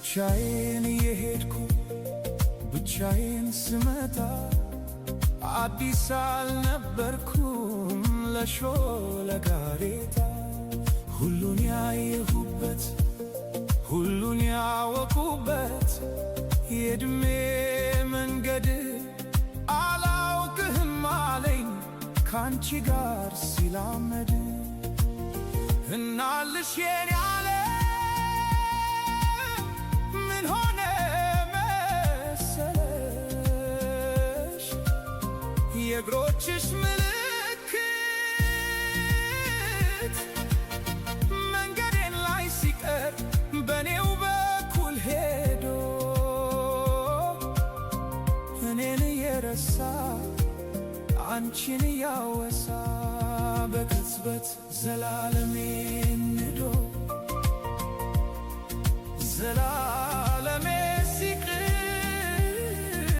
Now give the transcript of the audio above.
ብቻዬን የሄድኩ ብቻዬን ስመጣ አዲስ አልነበርኩም ለሾለ ጋሬጣ። ሁሉን ያየሁበት ሁሉን ያወቁበት የዕድሜ መንገድ አላውቅህም አለኝ ካንቺ ጋር ሲላመድ። እናልሽ የኔ ዓለም ምን ሆነ መሰለሽ የእግሮችሽ ምልክት መንገዴን ላይ ሲቀር በኔው በኩል ሄዶ እኔን የረሳ አንቺን ያወሳ በቅጽበት ዘላለሜ